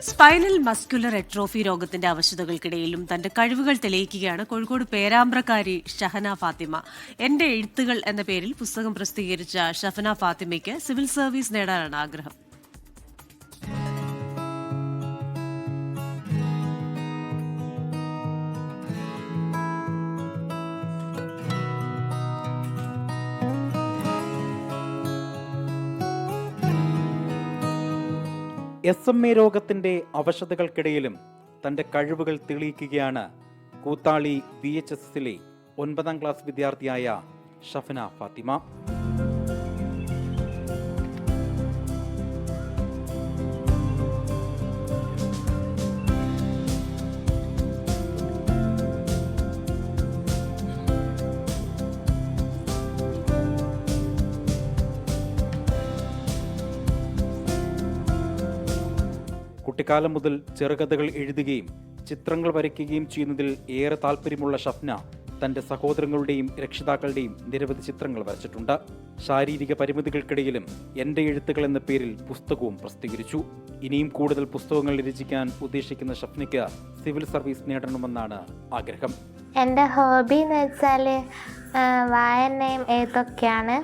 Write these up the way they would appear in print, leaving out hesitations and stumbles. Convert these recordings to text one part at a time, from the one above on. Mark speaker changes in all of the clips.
Speaker 1: Spinal muscular atrophy രോഗത്തിന്റെ അവശതകൾക്കിടയിലും തന്റെ കഴിവുകൾ തെളിയിക്കുകയാണ് കോഴിക്കോട് പേരാമ്പ്രക്കാരി ഷഹന ഫാത്തിമ. എന്റെ എഴുത്തുകൾ എന്ന പേരിൽ പുസ്തകം പ്രസിദ്ധീകരിച്ച ഷഹന ഫാത്തിമയ്ക്ക് സിവിൽ സർവീസ് നേടാനാണ് ആഗ്രഹം.
Speaker 2: SMA രോഗത്തിന്റെ അവശതകൾക്കിടയിലും തന്റെ കഴിവുകൾ തെളിയിക്കുകയാണ് കൂത്താളി VHSലെ 9ാം ക്ലാസ് വിദ്യാർത്ഥിയായ ഷഫന ഫാത്തിമ. കുട്ടിക്കാലം മുതൽ ചെറുകഥകൾ എഴുതുകയും ചിത്രങ്ങൾ വരയ്ക്കുകയും ചെയ്യുന്നതിൽ ഏറെ താല്പര്യമുള്ള ഷഫ്ന തന്റെ സഹോദരങ്ങളുടെയും രക്ഷിതാക്കളുടെയും നിരവധി ചിത്രങ്ങൾ വരച്ചിട്ടുണ്ട്. ശാരീരിക പരിമിതികൾക്കിടയിലും എന്റെ എഴുത്തുകൾ എന്ന പേരിൽ പുസ്തകവും പ്രസിദ്ധീകരിച്ചു. ഇനിയും കൂടുതൽ പുസ്തകങ്ങൾ രചിക്കാൻ ഉദ്ദേശിക്കുന്ന ഷഫ്നയ്ക്ക് സിവിൽ സർവീസ് നേടണമെന്നാണ് ആഗ്രഹം.
Speaker 3: എൻ്റെ ഹോബി എന്ന് വെച്ചാൽ വായനയും എഴുത്തൊക്കെയാണ്.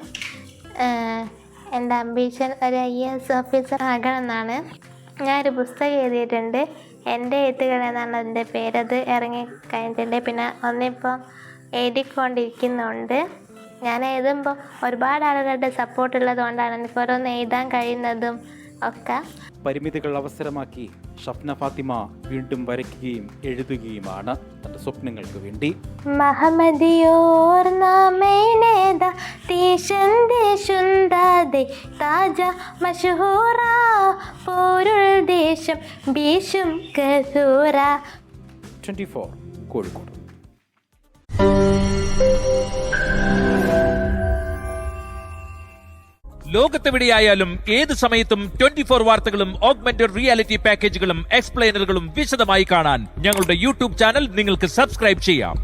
Speaker 3: എൻ്റെ അംബീഷൻ ഒരു IAS ഓഫീസർ ആകണം എന്നാണ്. ഞാനൊരു പുസ്തകം എഴുതിയിട്ടുണ്ട്, എൻ്റെ എഴുത്തുകൾ എന്നാണ് അതിൻ്റെ പേര്. അത് ഇറങ്ങിക്കഴിഞ്ഞിട്ടുണ്ട്. പിന്നെ ഒന്നിപ്പോൾ എഴുതിക്കൊണ്ടിരിക്കുന്നുണ്ട്. ഞാൻ എഴുതുമ്പോൾ ഒരുപാട് ആളുകളുടെ സപ്പോർട്ട് ഉള്ളത് കൊണ്ടാണ് എനിക്ക് ഓരോന്ന് എഴുതാൻ കഴിയുന്നതും ഒക്കെ.
Speaker 2: പരിമിതികൾ അവസരമാക്കി ഷഫ്ന ഫാത്തിമ വീണ്ടും വരയ്ക്കുകയും എഴുതുകയുമാണ് തന്റെ സ്വപ്നങ്ങൾക്ക് വേണ്ടി.
Speaker 3: മഹമ്മദിയോർ നാമേനേദ ദേശുന്ദാദേ താജ മശഹൂറ പോരുൾ ദേശം ബീശും കസൂറ.
Speaker 2: 24 കോഴിക്കോട്.
Speaker 4: ലോകത്തെവിടെയായാലും ഏത് സമയത്തും 24 വാർത്തകളും ഓഗ്മെന്റഡ് റിയാലിറ്റി പാക്കേജുകളും എക്സ്പ്ലെയിനറുകളും വിശദമായി കാണാൻ ഞങ്ങളുടെ YouTube ചാനൽ നിങ്ങൾക്ക് സബ്സ്ക്രൈബ് ചെയ്യാം.